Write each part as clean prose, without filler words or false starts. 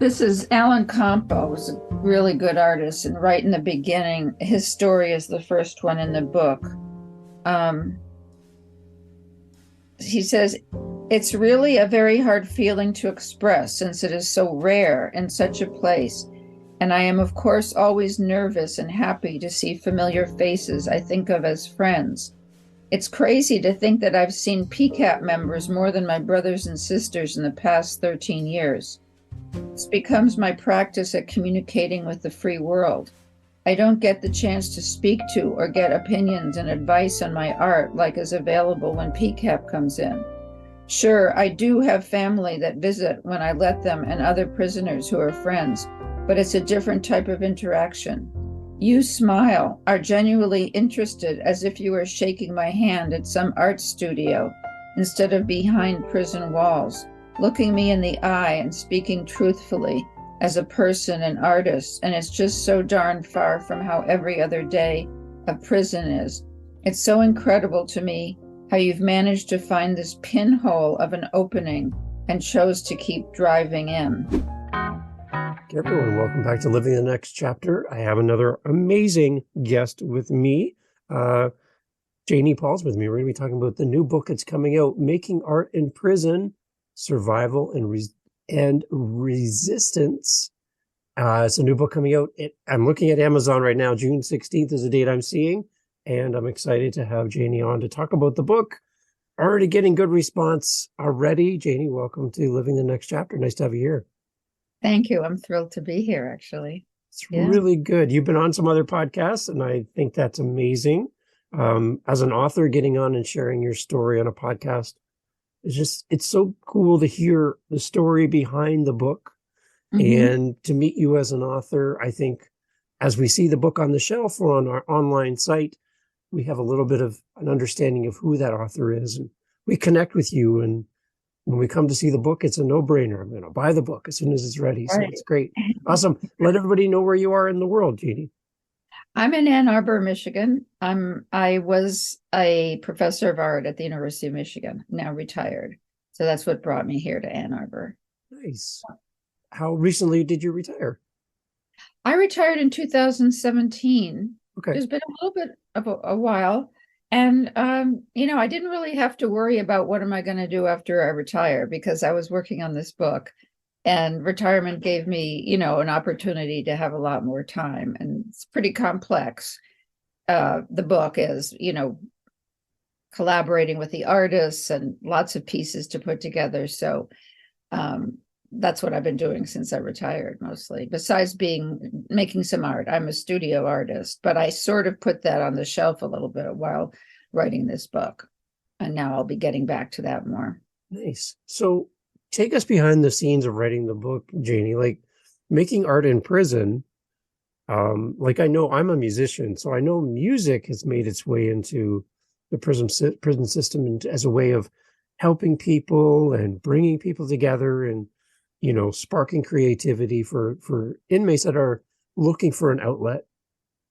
This is Alan Campo, was a really good artist, and right in the beginning, his story is the first one in the book. Um, he says, "It's really a very hard feeling to express since it is so rare in such a place, and I am of course always nervous and happy to see familiar faces I think of as friends. It's crazy to think that I've seen PCAP members more than my brothers and sisters in the past 13 years. This becomes my practice at communicating with the free world. I don't get the chance to speak to or get opinions and advice on my art like is available when PCAP comes in. Sure, I do have family that visit when I let them and other prisoners who are friends, but it's a different type of interaction. You smile, are genuinely interested as if you were shaking my hand at some art studio instead of behind prison walls, looking me in the eye and speaking truthfully as a person and artist, and it's just so darn far from how every other day of prison is. It's so incredible to me how you've managed to find this pinhole of an opening and chose to keep driving in." Hey everyone, welcome back to Living the Next Chapter. I have another amazing guest with me. Janie Paul's with me. We're going to be talking about the new book that's coming out, Making Art in Prison, Survival and Resistance. It's a new book coming out. I'm looking at Amazon right now. June 16th is the date I'm seeing, and I'm excited to have Janie on to talk about the book. Already getting good response already. Janie, welcome to Living the Next Chapter. Nice to have you here. Thank you. I'm thrilled to be here, actually. It's really good. You've been on some other podcasts, and I think that's amazing. As an author, getting on and sharing your story on a podcast, it's so cool to hear the story behind the book. And to meet you as an author. I think as we see the book on the shelf or on our online site, we have a little bit of an understanding of who that author is, and we connect with you. And when we come to see the book, it's a no-brainer. I'm going to buy the book as soon as it's ready. So it's great. Awesome. Let everybody know where you are in the world, Janie. I'm in Ann Arbor, Michigan. I was a professor of art at the University of Michigan, now retired. So that's what brought me here to Ann Arbor. Nice. How recently did you retire? I retired in 2017. Okay. It's been a little bit of a while. And, I didn't really have to worry about what am I going to do after I retire, because I was working on this book, and retirement gave me, an opportunity to have a lot more time. And it's pretty complex. The book is, collaborating with the artists and lots of pieces to put together. So that's what I've been doing since I retired, mostly, besides making some art. I'm a studio artist, but I sort of put that on the shelf a little bit while writing this book. And now I'll be getting back to that more. Nice. So take us behind the scenes of writing the book, Janie, like making art in prison. I know I'm a musician, so I know music has made its way into the prison system as a way of helping people and bringing people together and, sparking creativity for inmates that are looking for an outlet.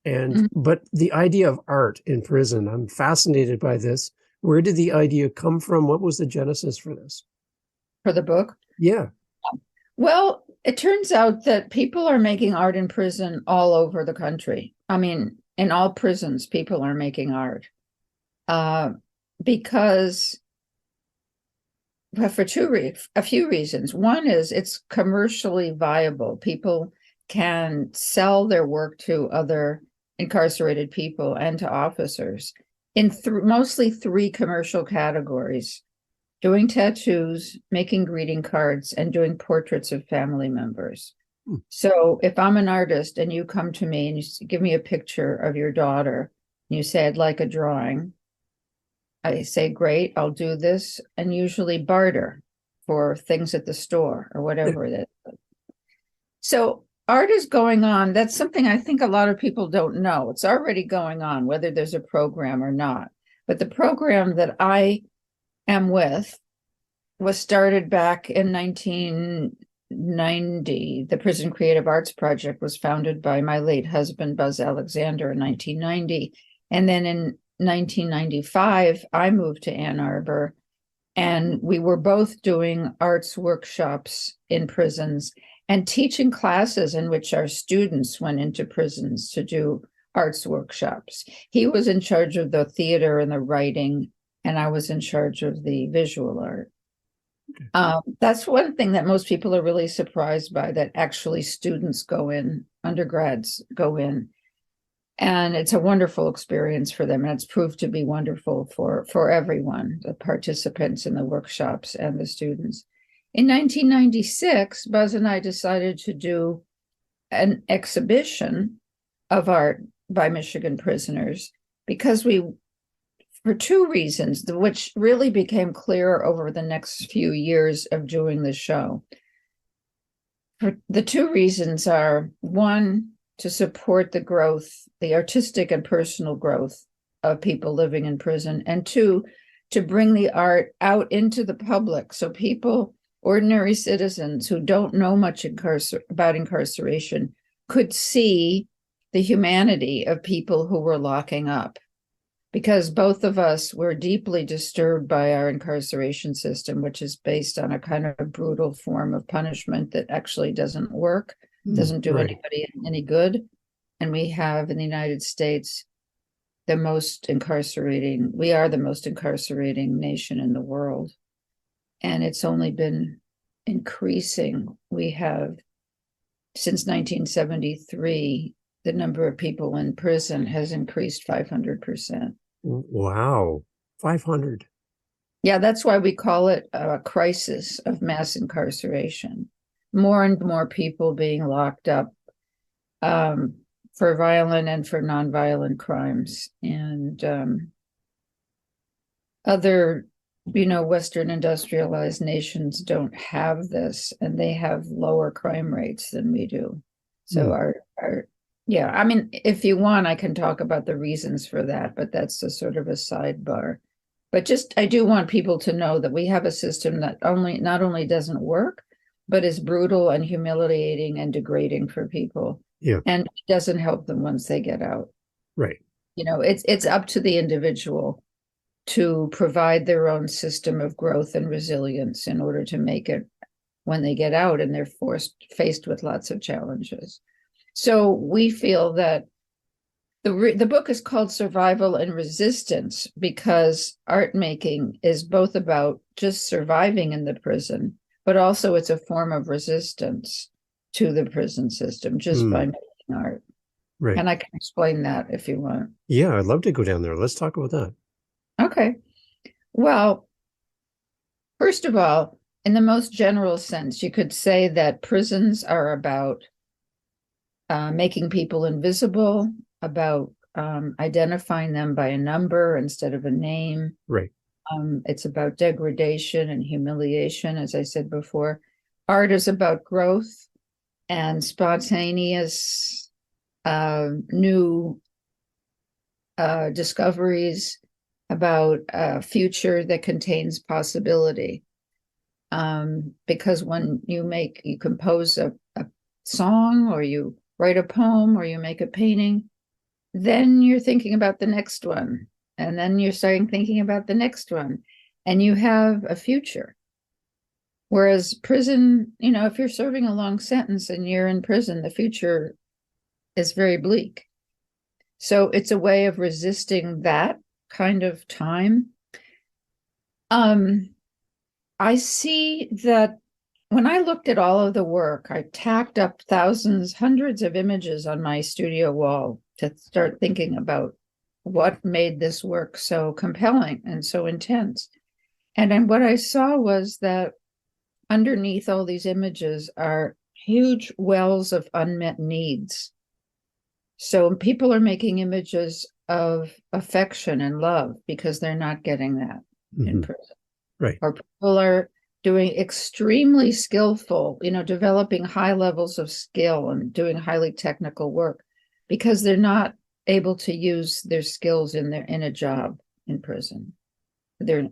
And, but the idea of art in prison, I'm fascinated by this. Where did the idea come from? What was the genesis for this? For the book? Yeah. Well, it turns out that people are making art in prison all over the country. I mean, in all prisons, people are making art. Because for a few reasons. One is it's commercially viable. People can sell their work to other incarcerated people and to officers in mostly three commercial categories: doing tattoos, making greeting cards, and doing portraits of family members. So if I'm an artist and you come to me and you give me a picture of your daughter, and you say, "I'd like a drawing," I say, "Great, I'll do this," and usually barter for things at the store or whatever it is. So art is going on. That's something I think a lot of people don't know. It's already going on, whether there's a program or not. But the program that I am with was started back in 1990. The Prison Creative Arts Project was founded by my late husband, Buzz Alexander, in 1990. And then in 1995, I moved to Ann Arbor, and we were both doing arts workshops in prisons and teaching classes in which our students went into prisons to do arts workshops. He was in charge of the theater and the writing, and I was in charge of the visual art. That's one thing that most people are really surprised by, that actually students go in, undergrads go in, and it's a wonderful experience for them. And it's proved to be wonderful for everyone, the participants in the workshops and the students. In 1996, Buzz and I decided to do an exhibition of art by Michigan prisoners because for two reasons, which really became clear over the next few years of doing the show. The two reasons are, one, to support the growth, the artistic and personal growth of people living in prison, and two, to bring the art out into the public so people, ordinary citizens who don't know much about incarceration, could see the humanity of people who were locking up. Because both of us were deeply disturbed by our incarceration system, which is based on a kind of brutal form of punishment that actually doesn't work, doesn't do anybody any good. And we have in the United States we are the most incarcerating nation in the world. And it's only been increasing. We have, since 1973, the number of people in prison has increased 500%. Wow, 500. Yeah, that's why we call it a crisis of mass incarceration. More and more people being locked up for violent and for nonviolent crimes. And other, Western industrialized nations don't have this, and they have lower crime rates than we do. So yeah, I mean, if you want, I can talk about the reasons for that, but that's a sort of a sidebar. But I do want people to know that we have a system that not only doesn't work, but is brutal and humiliating and degrading for people. Yeah. And it doesn't help them once they get out. Right. It's up to the individual to provide their own system of growth and resilience in order to make it when they get out and they're faced with lots of challenges. So we feel that the book is called Survival and Resistance because art making is both about just surviving in the prison, but also it's a form of resistance to the prison system just by making art. Right. And I can explain that if you want. Yeah, I'd love to go down there. Let's talk about that. Okay. Well, first of all, in the most general sense, you could say that prisons are about making people invisible, about identifying them by a number instead of a name. Right. It's about degradation and humiliation, as I said before. Art is about growth and spontaneous new discoveries about a future that contains possibility. Because when you compose a song, or you write a poem, or you make a painting, then you're thinking about the next one. And then you're starting thinking about the next one. And you have a future. Whereas prison, if you're serving a long sentence and you're in prison, the future is very bleak. So it's a way of resisting that kind of time. I see that when I looked at all of the work, I tacked up hundreds of images on my studio wall to start thinking about what made this work so compelling and so intense. And then what I saw was that underneath all these images are huge wells of unmet needs. So people are making images of affection and love because they're not getting that in prison. Right. Or people are doing extremely skillful, developing high levels of skill and doing highly technical work because they're not able to use their skills in a job in prison. They're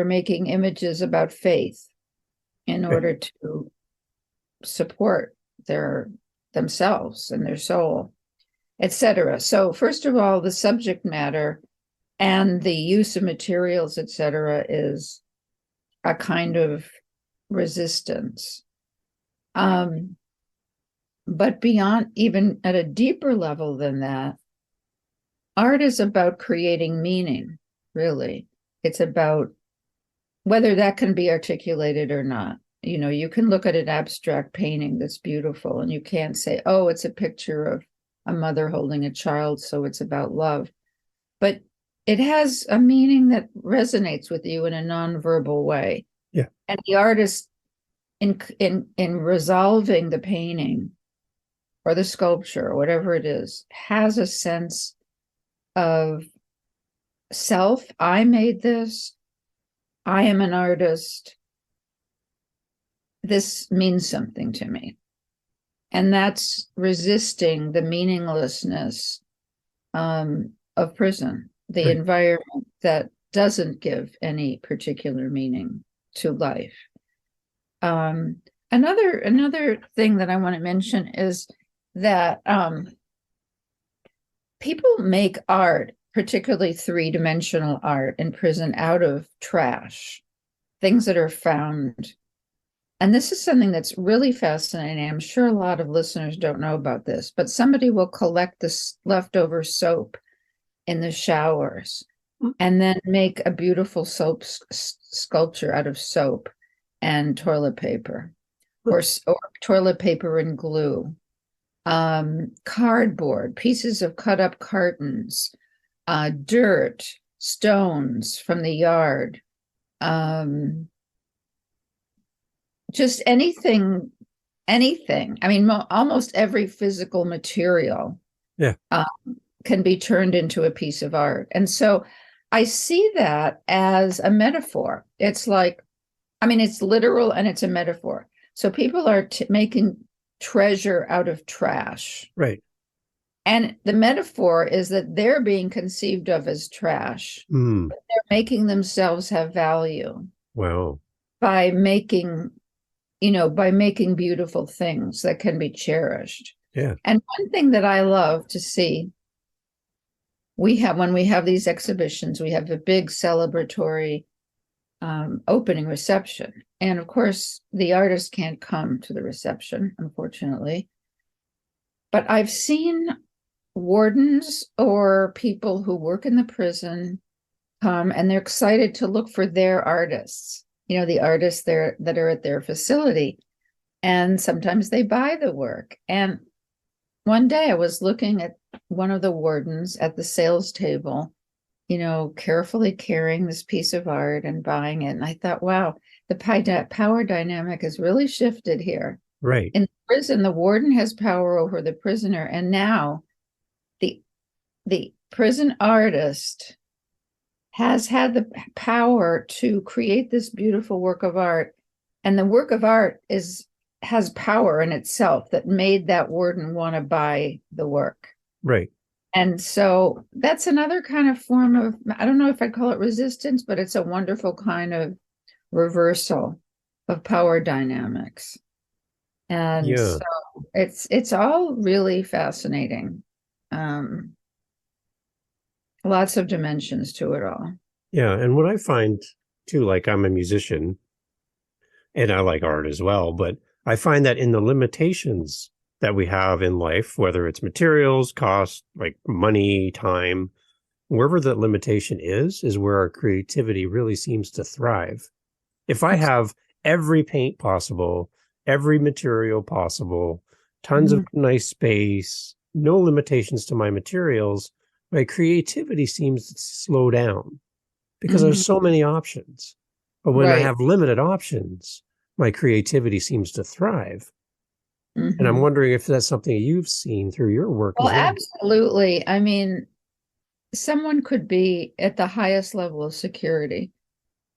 making images about faith in order to support themselves and their soul, etc. So first of all, the subject matter and the use of materials, etc., is a kind of resistance. But beyond, even at a deeper level than that, art is about creating meaning, really. It's about whether that can be articulated or not. You know, you can look at an abstract painting that's beautiful and you can't say, oh, it's a picture of a mother holding a child, so it's about love. But it has a meaning that resonates with you in a nonverbal way. Yeah. And the artist, in resolving the painting or the sculpture or whatever it is, has a sense of self. I made this. I am an artist. This means something to me. And that's resisting the meaninglessness of prison, the Right. environment that doesn't give any particular meaning to life. Another thing that I want to mention is that people make art, particularly three-dimensional art in prison, out of trash, things that are found. And this is something that's really fascinating. I'm sure a lot of listeners don't know about this, but somebody will collect this leftover soap in the showers and then make a beautiful soap sculpture out of soap and toilet paper, or toilet paper and glue, cardboard, pieces of cut up cartons, dirt, stones from the yard, just anything. I mean, almost every physical material can be turned into a piece of art. And so I see that as a metaphor. It's like, I mean, it's literal and it's a metaphor. So people are making treasure out of trash. Right. And the metaphor is that they're being conceived of as trash. But they're making themselves have value. Wow. By making beautiful things that can be cherished. Yeah. And one thing that I love to see, when we have these exhibitions, we have a big celebratory opening reception. And of course, the artist can't come to the reception, unfortunately. But I've seen wardens or people who work in the prison come, and they're excited to look for their artists, the artists there that are at their facility. And sometimes they buy the work. And one day I was looking at one of the wardens at the sales table, carefully carrying this piece of art and buying it. And I thought, wow, the power dynamic has really shifted here. Right. In prison, the warden has power over the prisoner. And now the prison artist has had the power to create this beautiful work of art. And the work of art has power in itself that made that warden want to buy the work. Right. And so that's another kind of form of, I don't know if I'd call it resistance, but it's a wonderful kind of reversal of power dynamics. And so it's all really fascinating. Lots of dimensions to it all. Yeah. And what I find too, like I'm a musician and I like art as well, but I find that in the limitations that we have in life, whether it's materials, cost, like money, time, wherever the limitation is where our creativity really seems to thrive. If I have every paint possible, every material possible, tons of nice space, no limitations to my materials, my creativity seems to slow down because there's so many options. But when I have limited options, my creativity seems to thrive. And I'm wondering if that's something you've seen through your work as well. Absolutely. I mean, someone could be at the highest level of security,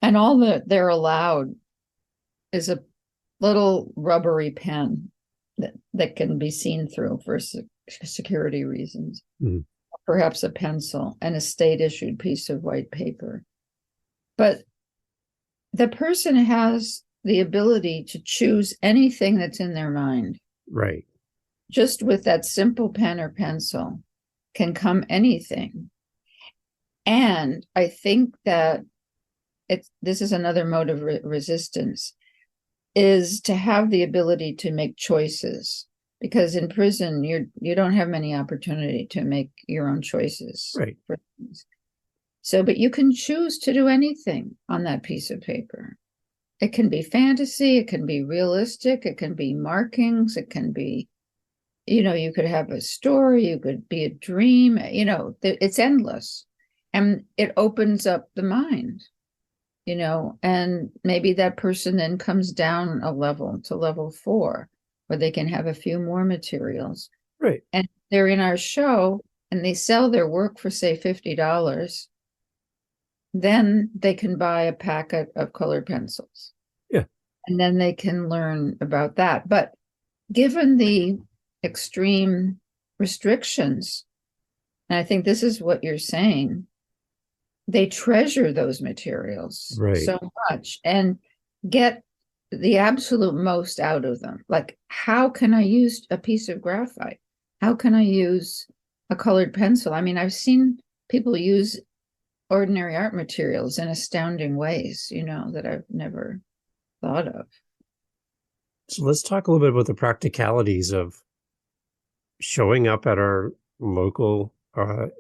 and all that they're allowed is a little rubbery pen that can be seen through for security reasons. Perhaps a pencil and a state-issued piece of white paper. But the person has the ability to choose anything that's in their mind. Right. Just with that simple pen or pencil can come anything. And I think that this is another mode of resistance. is to have the ability to make choices, because in prison you don't have many opportunity to make your own choices. Right. For things. So, but you can choose to do anything on that piece of paper. It can be fantasy, it can be realistic, it can be markings, it can be, you could have a story, you could be a dream, it's endless. And it opens up the mind, and maybe that person then comes down a level to level 4, where they can have a few more materials. Right. And they're in our show and they sell their work for, say, $50. Then they can buy a packet of colored pencils. Yeah. And then they can learn about that. But given the extreme restrictions, and I think this is what you're saying, they treasure those materials so much and get the absolute most out of them. Like, how can I use a piece of graphite? How can I use a colored pencil? I mean, I've seen people use ordinary art materials in astounding ways, that I've never thought of. So let's talk a little bit about the practicalities of showing up at our local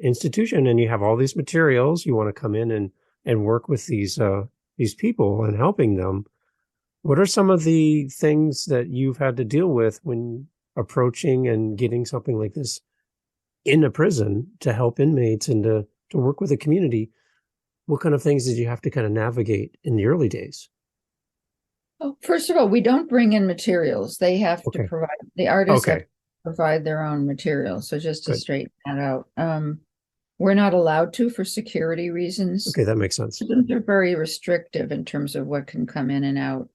institution, and you have all these materials. You want to come in and work with these people and helping them. What are some of the things that you've had to deal with when approaching and getting something like this in a prison to help inmates and to work with the community? What kind of things did you have to kind of navigate in the early days? Oh, first of all, we don't bring in materials. They have to provide, the artists have to provide their own materials. So just to straighten that out, we're not allowed to for security reasons. Okay, that makes sense. They're very restrictive in terms of what can come in and out.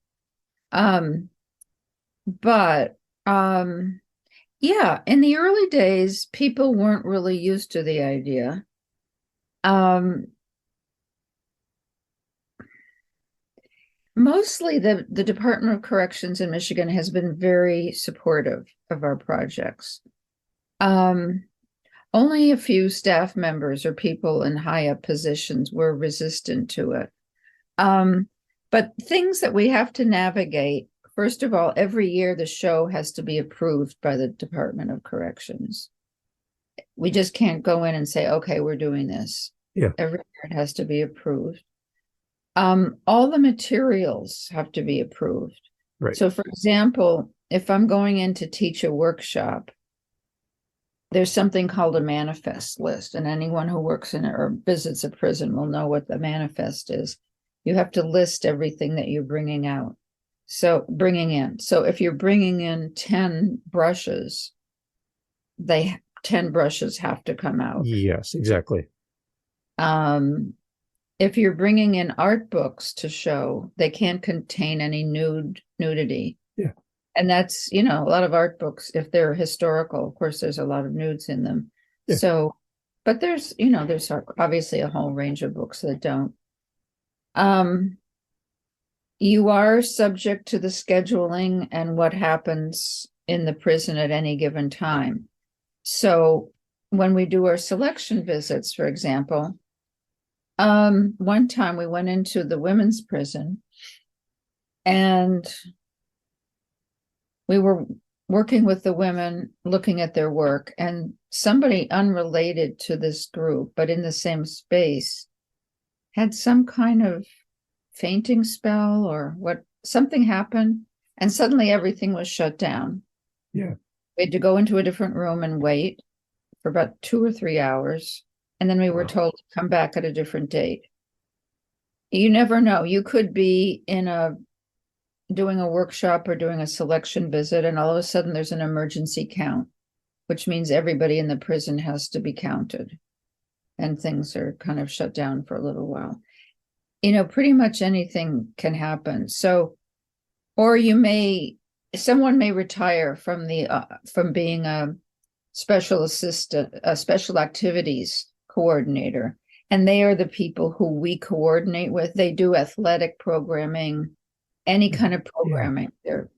Yeah, in the early days, people weren't really used to the idea. Mostly the Department of Corrections in Michigan has been very supportive of our projects. Only a few staff members or people in high up positions were resistant to it. But things that we have to navigate, first of all, every year the show has to be approved by the Department of Corrections. We just can't go in and say, okay, we're doing this. Yeah. Every year it has to be approved. All the materials have to be approved. Right. So, for example, if I'm going in to teach a workshop, there's something called a manifest list, and anyone who works in or visits a prison will know what the manifest is. You have to list everything that you're bringing out. So bringing in. So if you're bringing in 10 brushes, 10 brushes have to come out. Yes, exactly. If you're bringing in art books to show, they can't contain any nudity. Yeah. And that's, a lot of art books, if they're historical, of course, there's a lot of nudes in them. Yeah. So, but there's obviously a whole range of books that don't. You are subject to the scheduling and what happens in the prison at any given time. So when we do our selection visits, for example, one time we went into the women's prison and we were working with the women, looking at their work, and somebody unrelated to this group, but in the same space, had some kind of fainting spell or something happened, and suddenly everything was shut down. Yeah. We had to go into a different room and wait for about 2 or 3 hours. And then we were told to come back at a different date. You never know. You could be doing a workshop or doing a selection visit, and all of a sudden there's an emergency count, which means everybody in the prison has to be counted. And things are kind of shut down for a little while. Pretty much anything can happen. So, or someone may retire from being a special assistant, a special activities coordinator, and they are the people who we coordinate with. They do athletic programming, any kind of programming. They're,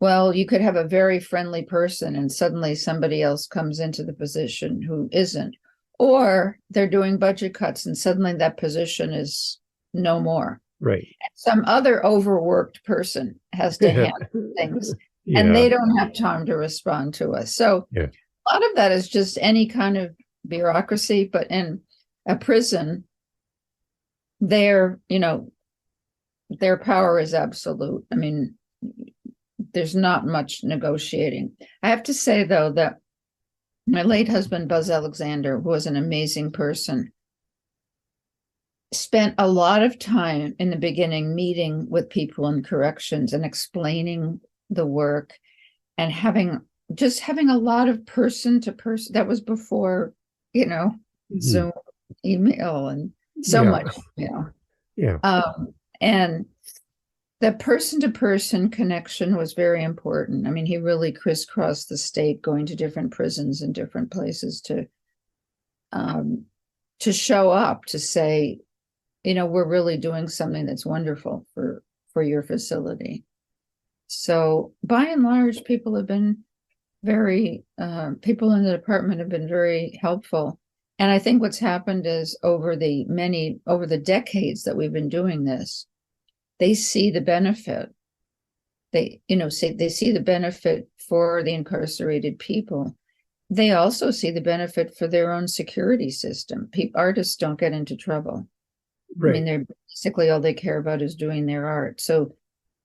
well, you could have a very friendly person and suddenly somebody else comes into the position who isn't, or they're doing budget cuts and suddenly that position is no more. Right. Some other overworked person has to handle things, and Yeah. they don't have time to respond to us. So Yeah. a lot of that is just any kind of bureaucracy, but in a prison, their, their power is absolute. I mean, there's not much negotiating. I have to say, though, that my late husband, Buzz Alexander, who was an amazing person, spent a lot of time in the beginning meeting with people in corrections and explaining the work and having a lot of person to person. That was before, Zoom, email, and so Yeah. much, Yeah. and the person to person connection was very important. I mean, he really crisscrossed the state, going to different prisons and different places to show up, to say, we're really doing something that's wonderful for your facility. So by and large, people have been people in the department have been very helpful. And I think what's happened is over the decades that we've been doing this, they see the benefit. They see the benefit for the incarcerated people. They also see the benefit for their own security system. Artists don't get into trouble. Right. I mean, they're basically all they care about is doing their art. So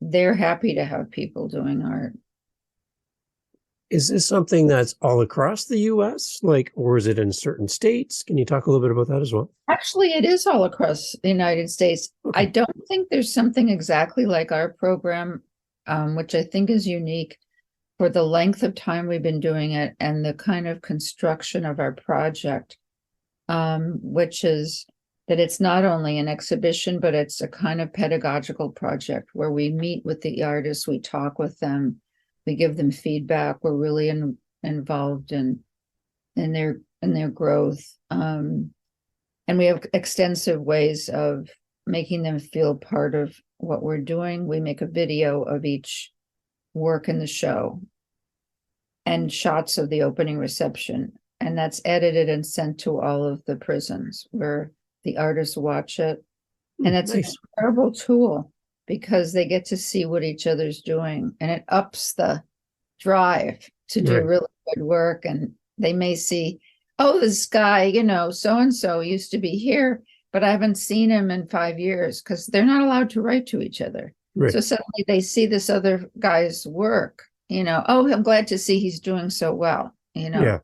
they're happy to have people doing art. Is this something that's all across the US? Or is it in certain states? Can you talk a little bit about that as well? Actually, it is all across the United States. Okay. I don't think there's something exactly like our program, which I think is unique for the length of time we've been doing it and the kind of construction of our project, which is that it's not only an exhibition, but it's a kind of pedagogical project where we meet with the artists, we talk with them, we give them feedback. We're really involved in their growth. And we have extensive ways of making them feel part of what we're doing. We make a video of each work in the show and shots of the opening reception. And that's edited and sent to all of the prisons where the artists watch it. And it's nice. A terrible tool because they get to see what each other's doing, and it ups the drive to do really good work. And they may see, oh, this guy, so-and-so used to be here, but I haven't seen him in 5 years, because they're not allowed to write to each other. Right. So suddenly they see this other guy's work, oh, I'm glad to see he's doing so well, Yeah.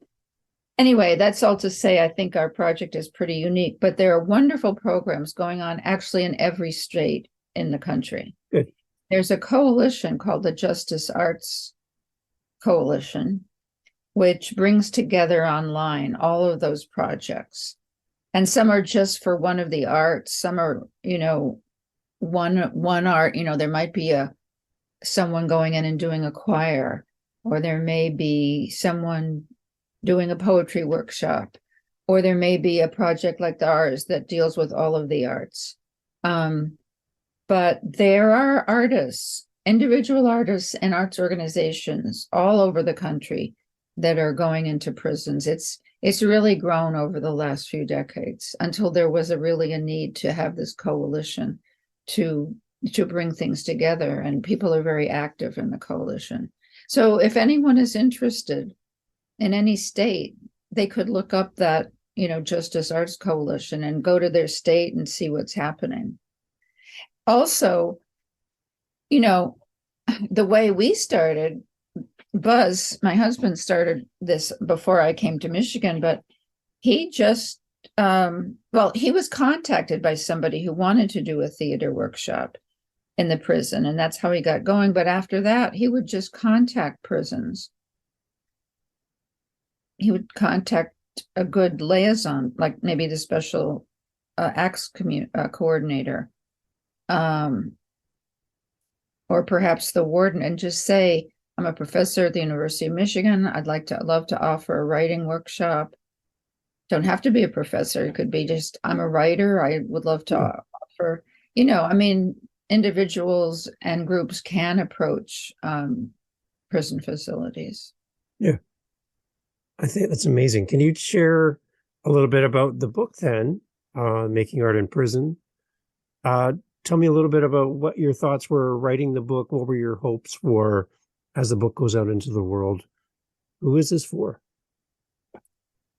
Anyway, that's all to say, I think our project is pretty unique, but there are wonderful programs going on actually in every state in the country. Good. There's a coalition called the Justice Arts Coalition, which brings together online all of those projects. And some are just for one of the arts. Some are, one art, there might be someone going in and doing a choir, or there may be someone doing a poetry workshop, or there may be a project like ours that deals with all of the arts. But there are artists, individual artists and arts organizations all over the country that are going into prisons. It's really grown over the last few decades until there was really a need to have this coalition to bring things together, and people are very active in the coalition. So if anyone is interested in any state, they could look up that, Justice Arts Coalition and go to their state and see what's happening. Also, the way we started, Buzz, my husband, started this before I came to Michigan, but he just, he was contacted by somebody who wanted to do a theater workshop in the prison, and that's how he got going. But after that, he would just contact prisons. He would contact a good liaison, like maybe the special acts coordinator, or perhaps the warden, and just say, I'm a professor at the University of Michigan. I'd love to offer a writing workshop. Don't have to be a professor. It could be just, I'm a writer. I would love to offer, individuals and groups can approach prison facilities. Yeah. I think that's amazing. Can you share a little bit about the book then, Making Art in Prison? tell me a little bit about what your thoughts were writing the book. What were your hopes for as the book goes out into the world? Who is this for?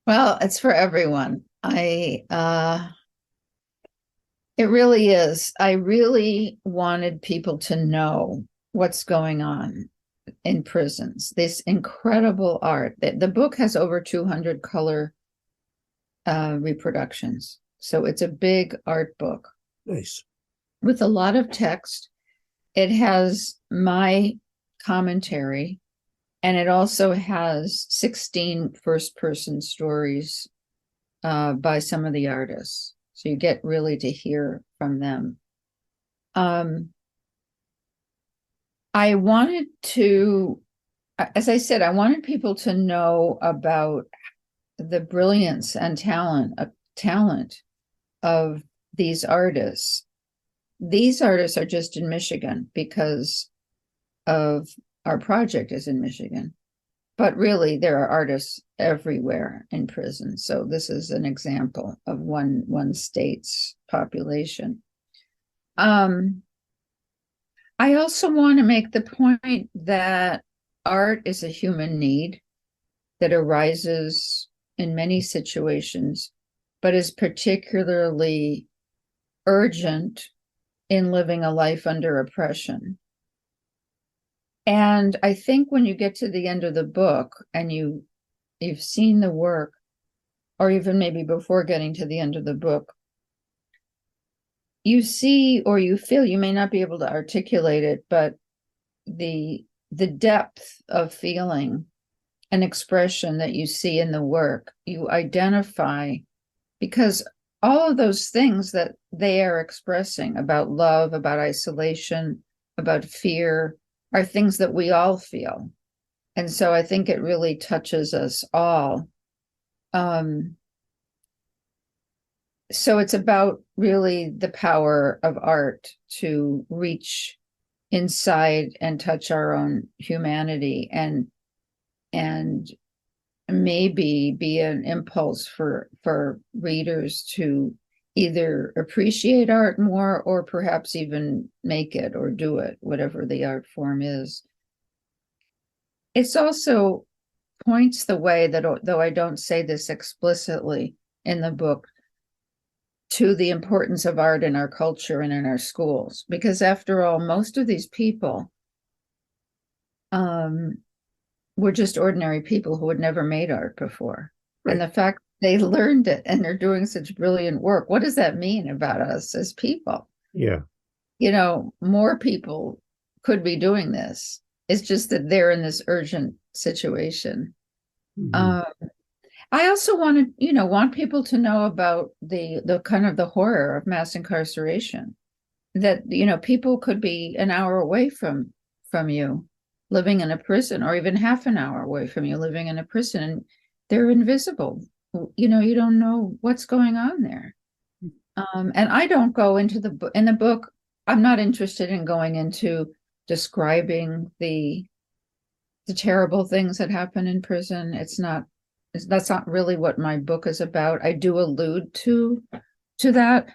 Well, it's for everyone. It really is. I really wanted people to know what's going on in prisons. This incredible art. The book has over 200 color reproductions. So it's a big art book. Nice. With a lot of text. It has my commentary, and it also has 16 first-person stories by some of the artists. So you get really to hear from them. I wanted to, as I said, I wanted people to know about the brilliance and talent of these artists. These artists are just in Michigan because of our project is in Michigan. But really, there are artists everywhere in prison. So this is an example of one state's population. I also want to make the point that art is a human need that arises in many situations, but is particularly urgent in living a life under oppression. And I think when you get to the end of the book and you've seen the work, or even maybe before getting to the end of the book, you see or you feel, you may not be able to articulate it, but the depth of feeling and expression that you see in the work, you identify, because all of those things that they are expressing about love, about isolation, about fear, are things that we all feel. And so I think it really touches us all. So it's about really the power of art to reach inside and touch our own humanity and maybe be an impulse for readers to either appreciate art more or perhaps even make it or do it, whatever the art form is. It's also points the way that, though I don't say this explicitly in the book, to the importance of art in our culture and in our schools. Because after all, most of these people were just ordinary people who had never made art before. Right. And the fact they learned it and they're doing such brilliant work, what does that mean about us as people? Yeah. You know, more people could be doing this. It's just that they're in this urgent situation. Mm-hmm. I also want people to know about the kind of the horror of mass incarceration, that, people could be an hour away from you living in a prison, or even half an hour away from you living in a prison, and they're invisible. You don't know what's going on there. And I don't go into in the book, I'm not interested in going into describing the terrible things that happen in prison. That's not really what my book is about. I do allude to that,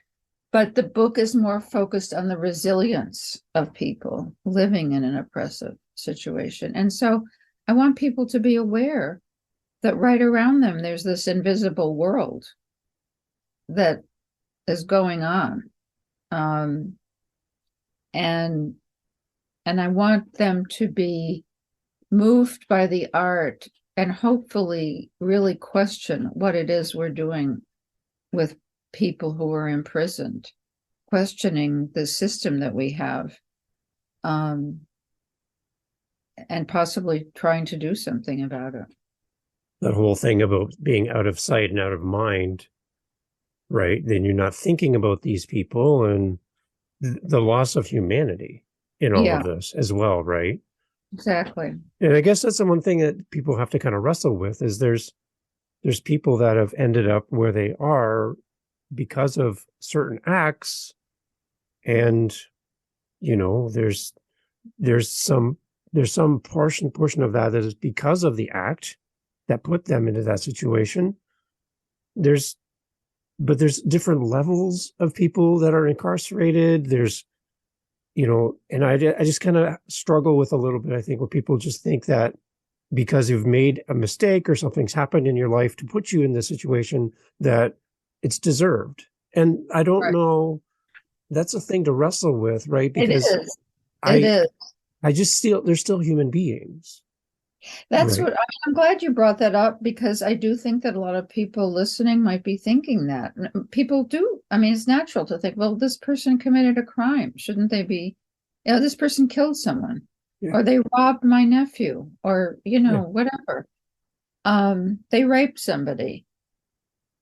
but the book is more focused on the resilience of people living in an oppressive situation. And so I want people to be aware that right around them, there's this invisible world that is going on. And I want them to be moved by the art and hopefully really question what it is we're doing with people who are imprisoned, questioning the system that we have, and possibly trying to do something about it. That whole thing about being out of sight and out of mind, right? Then you're not thinking about these people and the loss of humanity in all of this as well, right? Exactly. And I guess that's the one thing that people have to kind of wrestle with is there's people that have ended up where they are because of certain acts, and there's some portion of that is because of the act that put them into that situation. There's but there's different levels of people that are incarcerated. There's, and I just kind of struggle with a little bit, I think, where people just think that because you've made a mistake or something's happened in your life to put you in this situation, that it's deserved. And I don't Right. know, that's a thing to wrestle with, right? It Because is. It is. I just feel they're still human beings. That's Right. what I'm glad you brought that up, because I do think that a lot of people listening might be thinking that. People do. I mean, it's natural to think, well, this person committed a crime. Shouldn't they be, this person killed someone, Yeah. or they robbed my nephew, or, Yeah. whatever. They raped somebody.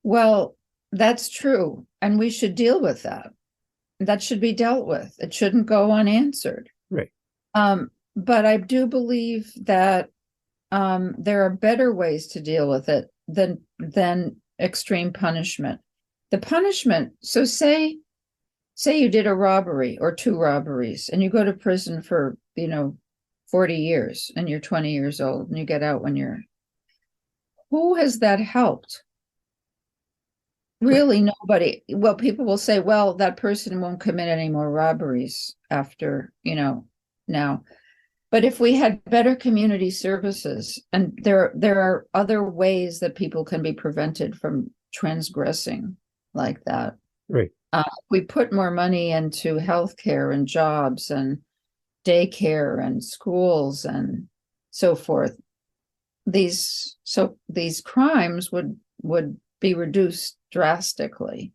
Well, that's true. And we should deal with that. That should be dealt with. It shouldn't go unanswered. Right. But I do believe that there are better ways to deal with it than extreme punishment. The punishment, so say you did a robbery or two robberies and you go to prison for 40 years and you're 20 years old and you get out when who has that helped? Really nobody. Well, people will say, well, that person won't commit any more robberies after now. But if we had better community services, and there are other ways that people can be prevented from transgressing like that. Right. We put more money into healthcare and jobs and daycare and schools and so forth. These crimes would be reduced drastically.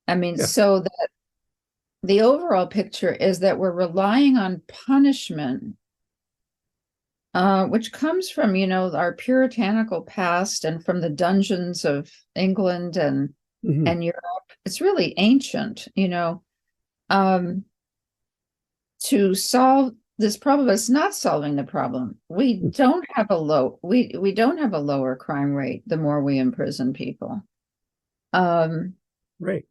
I mean, Yeah. so that the overall picture is that we're relying on punishment, which comes from, our puritanical past and from the dungeons of England and Europe. It's really ancient, to solve this problem. It's not solving the problem. We don't have a lower crime rate the more we imprison people. Right.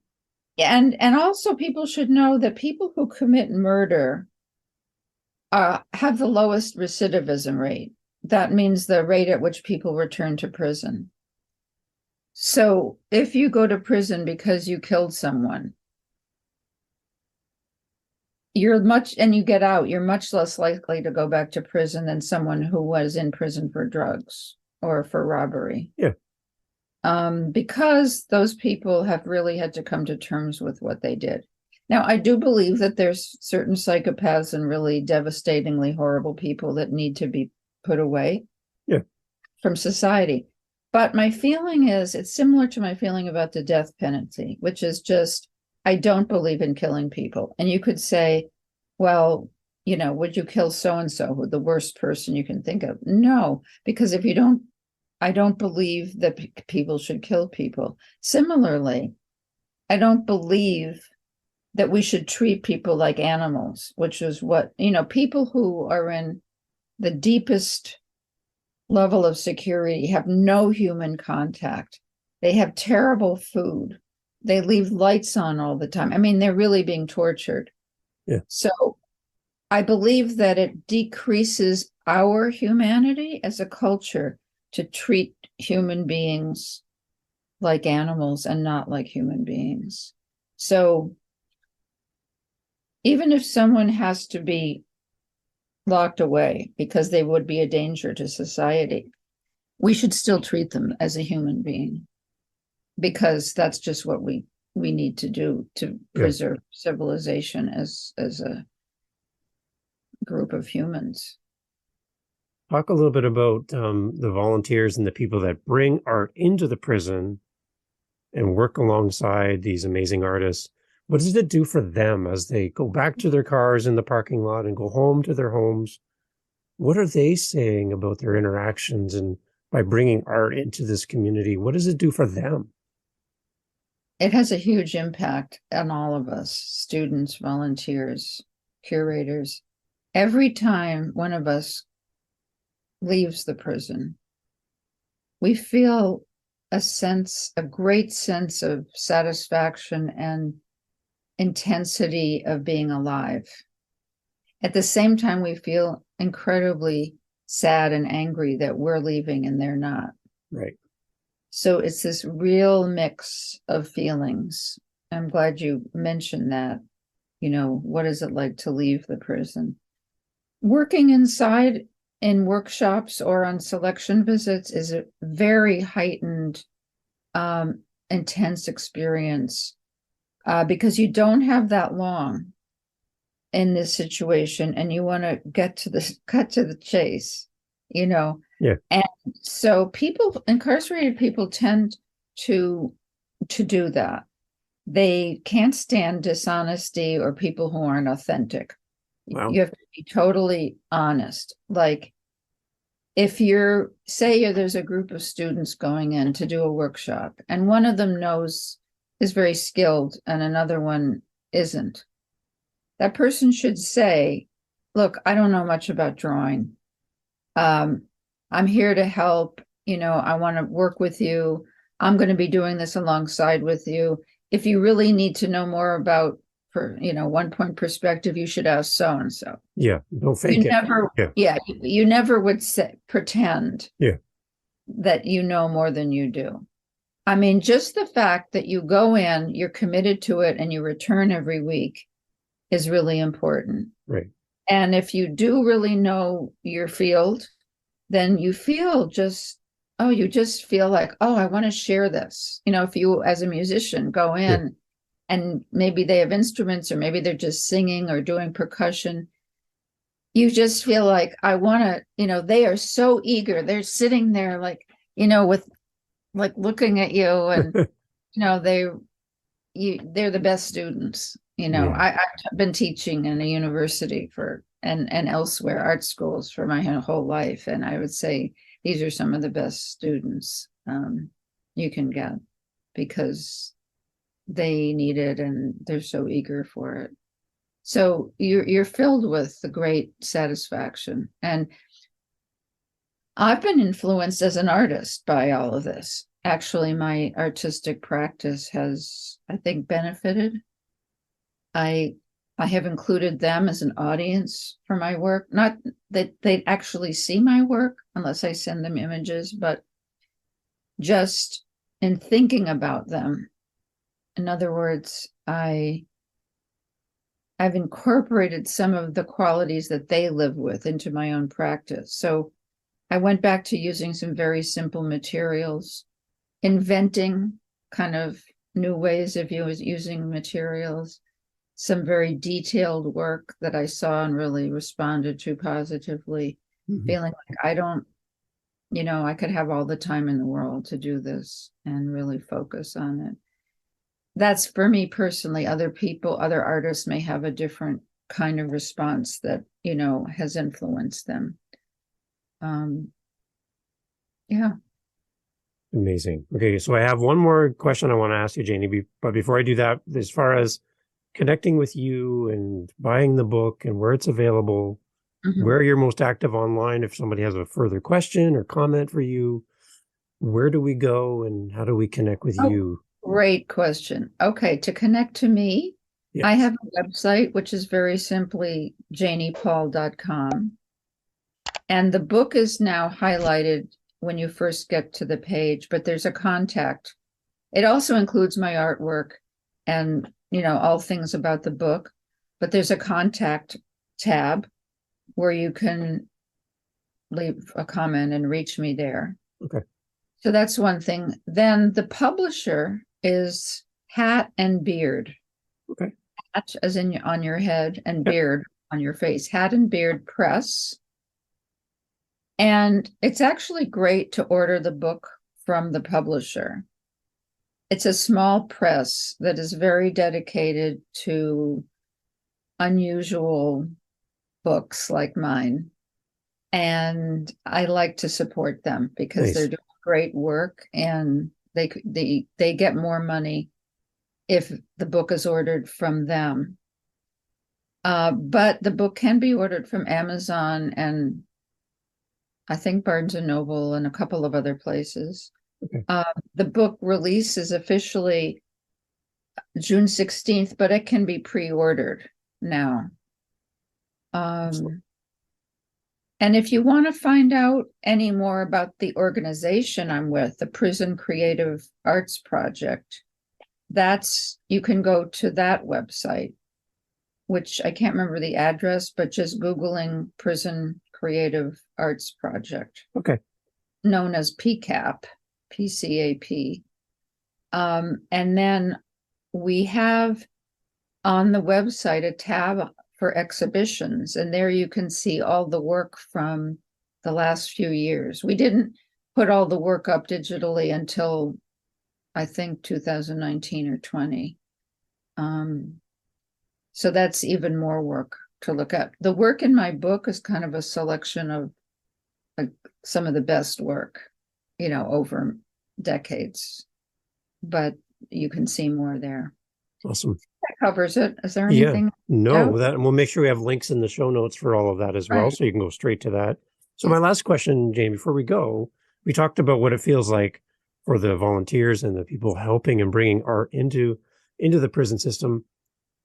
And also people should know that people who commit murder have the lowest recidivism rate. That means the rate at which people return to prison. So if you go to prison because you killed someone, and you get out, you're much less likely to go back to prison than someone who was in prison for drugs or for robbery. Yeah. Because those people have really had to come to terms with what they did. Now, I do believe that there's certain psychopaths and really devastatingly horrible people that need to be put away from society. But my feeling is, it's similar to my feeling about the death penalty, which is just, I don't believe in killing people. And you could say, well, would you kill so-and-so, the worst person you can think of? No, because I don't believe that people should kill people. Similarly, I don't believe that we should treat people like animals, which is what, people who are in the deepest level of security have no human contact. They have terrible food. They leave lights on all the time. I mean, they're really being tortured. Yeah. So I believe that it decreases our humanity as a culture to treat human beings like animals and not like human beings. So even if someone has to be locked away because they would be a danger to society, we should still treat them as a human being, because that's just what we need to do to preserve civilization as a group of humans. Talk a little bit about the volunteers and the people that bring art into the prison and work alongside these amazing artists. What does it do for them as they go back to their cars in the parking lot and go home to their homes? What are they saying about their interactions and by bringing art into this community? What does it do for them? It has a huge impact on all of us, students, volunteers, curators. Every time one of us leaves the prison, we feel a great sense of satisfaction and intensity of being alive. At the same time, we feel incredibly sad and angry that we're leaving and they're not. Right. So it's this real mix of feelings. I'm glad you mentioned that. What is it like to leave the prison? Working inside in workshops or on selection visits is a very heightened, intense experience, because you don't have that long in this situation, and you want to cut to the chase, Yeah. And so incarcerated people tend to do that. They can't stand dishonesty or people who aren't authentic. Wow. You have to be totally honest. Like, if there's a group of students going in to do a workshop, and one of them is very skilled and another one isn't, that person should say, look, I don't know much about drawing. I'm here to help. I want to work with you. I'm going to be doing this alongside with you. If you really need to know more about, for 1 point perspective, you should ask so and so. Yeah, don't fake it. You never would pretend that you know more than you do. I mean, just the fact that you go in, you're committed to it, and you return every week is really important. Right. And if you do really know your field, then you just feel like, I want to share this. If you, as a musician, go in and maybe they have instruments, or maybe they're just singing or doing percussion, you just feel like, I want to, they are so eager. They're sitting there like, with like looking at you, and, they're the best students. I've been teaching in a university and elsewhere, art schools, for my whole life. And I would say these are some of the best students you can get, because they need it and they're so eager for it. So you're filled with the great satisfaction. And I've been influenced as an artist by all of this. Actually, my artistic practice has, I think, benefited. I have included them as an audience for my work. Not that they actually see my work unless I send them images, but just in thinking about them. In other words, I've incorporated some of the qualities that they live with into my own practice. So I went back to using some very simple materials, inventing kind of new ways of using materials, some very detailed work that I saw and really responded to positively, feeling like I could have all the time in the world to do this and really focus on it. That's for me personally. Other artists may have a different kind of response that, has influenced them. Yeah. Amazing. Okay, so I have one more question I want to ask you, Janie, but before I do that, as far as connecting with you and buying the book and where it's available, where you're most active online, if somebody has a further question or comment for you, where do we go and how do we connect with you? Great question. Okay, to connect to me, I have a website, which is very simply janiepaul.com. And the book is now highlighted when you first get to the page, but there's a contact. It also includes my artwork and, all things about the book, but there's a contact tab where you can leave a comment and reach me there. Okay. So that's one thing. Then the publisher is Hat and Beard. Okay. Hat as in on your head and beard on your face. Hat and Beard Press. And it's actually great to order the book from the publisher. It's a small press that is very dedicated to unusual books like mine. And I like to support them because they're doing great work, and they get more money if the book is ordered from them. But the book can be ordered from Amazon and I think Barnes and Noble and a couple of other places. Okay. The book release is officially June 16th, but it can be pre-ordered now. And if you want to find out any more about the organization I'm with, the Prison Creative Arts Project, you can go to that website, which I can't remember the address, but just Googling Prison Creative Arts Project. Okay. Known as PCAP, PCAP. And then we have on the website a tab for exhibitions, and there you can see all the work from the last few years. We didn't put all the work up digitally until I think 2019 or 20. So that's even more work to look at. The work in my book is kind of a selection of some of the best work, over decades, but you can see more there. Awesome. That covers it. Is there anything? No, that, and we'll make sure we have links in the show notes for all of that as well, Right. so you can go straight to that. So my last question, Jane, before we go, we talked about what it feels like for the volunteers and the people helping and bringing art into the prison system.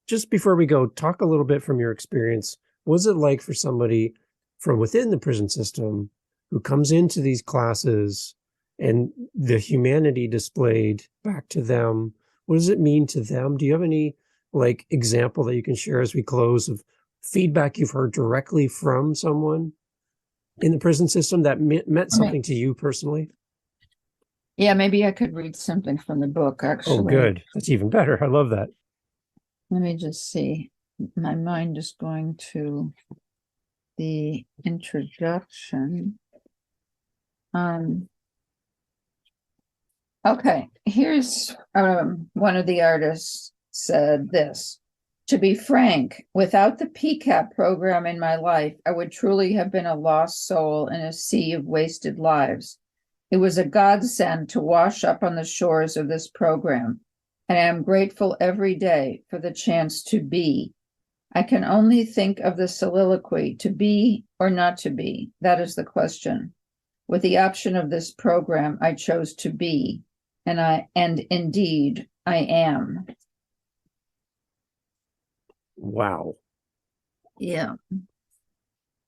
Just before we go, talk a little bit from your experience. What is it like for somebody from within the prison system who comes into these classes and the humanity displayed back to them? What does it mean to them? Do you have any example that you can share as we close of feedback you've heard directly from someone in the prison system that meant something to you personally? Yeah, maybe I could read something from the book, actually. Oh, good. That's even better. I love that. Let me just see. My mind is going to the introduction. Okay, here's one of the artists said this. To be frank, without the PCAP program in my life, I would truly have been a lost soul in a sea of wasted lives. It was a godsend to wash up on the shores of this program, and I am grateful every day for the chance to be. I can only think of the soliloquy, to be or not to be. That is the question. With the option of this program, I chose to be, and indeed I am. Wow. Yeah.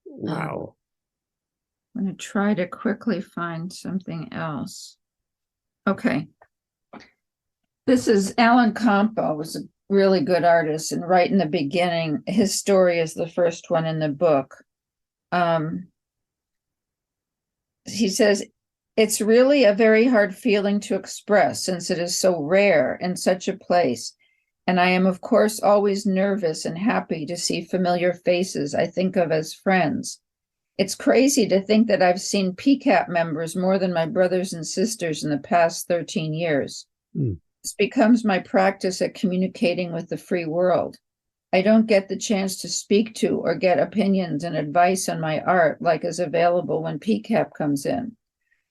Wow. I'm going to try to quickly find something else. Okay. This is Alan Campo, was a really good artist, and right in the beginning, his story is the first one in the book. He says, it's really a very hard feeling to express since it is so rare in such a place. And I am, of course, always nervous and happy to see familiar faces I think of as friends. It's crazy to think that I've seen PCAP members more than my brothers and sisters in the past 13 years. This becomes my practice at communicating with the free world. I don't get the chance to speak to or get opinions and advice on my art like is available when PCAP comes in.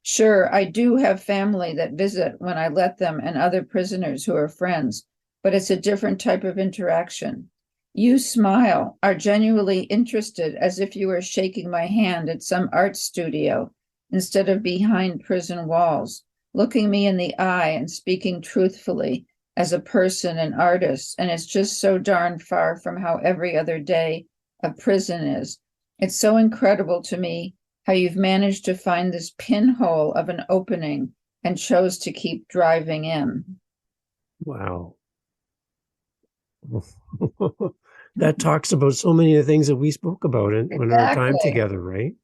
Sure, I do have family that visit when I let them and other prisoners who are friends, but it's a different type of interaction. You smile, are genuinely interested as if you were shaking my hand at some art studio instead of behind prison walls, looking me in the eye and speaking truthfully as a person and artist, and it's just so darn far from how every other day of prison is. It's so incredible to me how you've managed to find this pinhole of an opening and chose to keep driving in. Wow. That talks about so many of the things that we spoke about in our time together, right?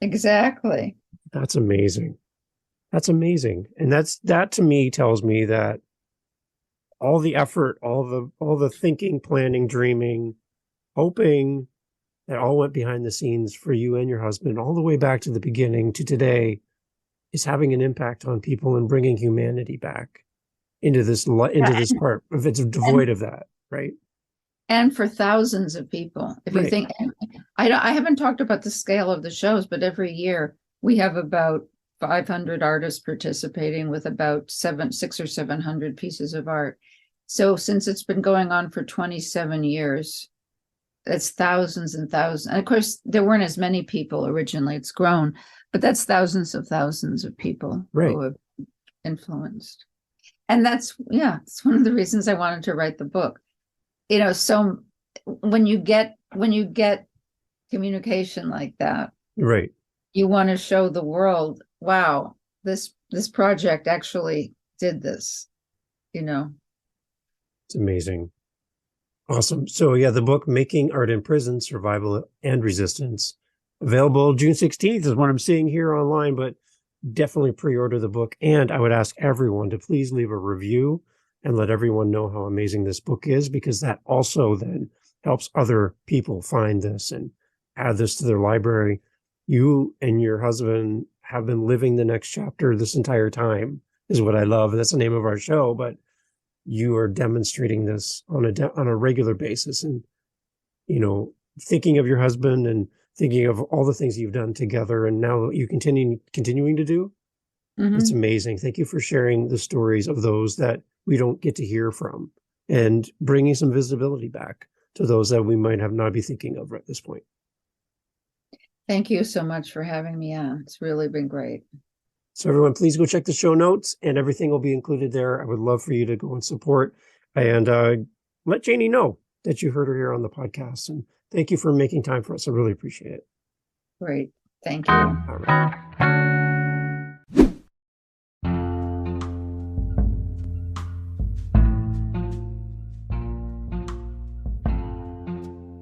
Exactly. That's amazing. That's amazing. And that to me tells me that all the effort, all the thinking, planning, dreaming, hoping, that all went behind the scenes for you and your husband, all the way back to the beginning to today, is having an impact on people and bringing humanity back into this part, if it's devoid of that, right? And for thousands of people. If you think, I haven't talked about the scale of the shows, but every year we have about 500 artists participating with about 600 or 700 pieces of art. So since it's been going on for 27 years, it's thousands and thousands. And of course, there weren't as many people originally. It's grown, but that's thousands of people who have influenced. And it's one of the reasons I wanted to write the book. So when you get communication like that, Right. You want to show the world, wow, this project actually did this, you know. It's amazing. Awesome. So yeah, the book Making Art in Prison, Survival and Resistance, available June 16th is what I'm seeing here online, but definitely pre-order the book. And I would ask everyone to please leave a review and let everyone know how amazing this book is, because that also then helps other people find this and add this to their library. You and your husband have been living the next chapter this entire time, is what I love. That's the name of our show, but you are demonstrating this on a regular basis, and, you know, thinking of your husband and thinking of all the things you've done together, and now you continuing to do. Mm-hmm. It's amazing. Thank you for sharing the stories of those that we don't get to hear from, and bringing some visibility back to those that we might have not be thinking of at this point. Thank you so much for having me on. It's really been great. So everyone, please go check the show notes, and everything will be included there. I would love for you to go and support, and let Janie know that you heard her here on the podcast. And thank you for making time for us. I really appreciate it. Great. Thank you. All right.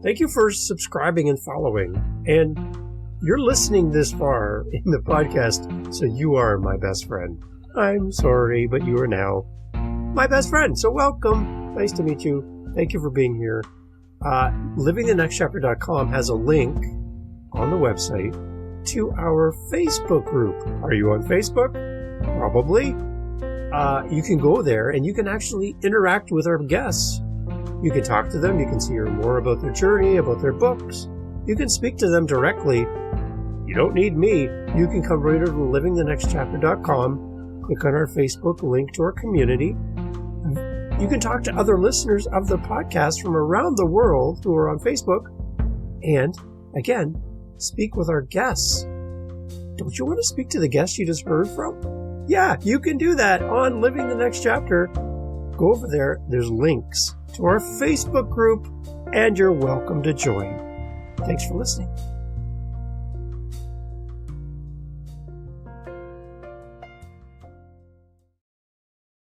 Thank you for subscribing and following. And you're listening this far in the podcast, so you are my best friend. I'm sorry, but you are now my best friend. So welcome. Nice to meet you. Thank you for being here. LivingTheNextChapter.com has a link on the website to our Facebook group. Are you on Facebook? Probably. You can go there and you can actually interact with our guests. You can talk to them. You can hear more about their journey, about their books. You can speak to them directly. You don't need me. You can come right over to LivingTheNextChapter.com, click on our Facebook link to our community. You can talk to other listeners of the podcast from around the world who are on Facebook. And, again, speak with our guests. Don't you want to speak to the guests you just heard from? Yeah, you can do that on Living the Next Chapter. Go over there. There's links to our Facebook group, and you're welcome to join. Thanks for listening.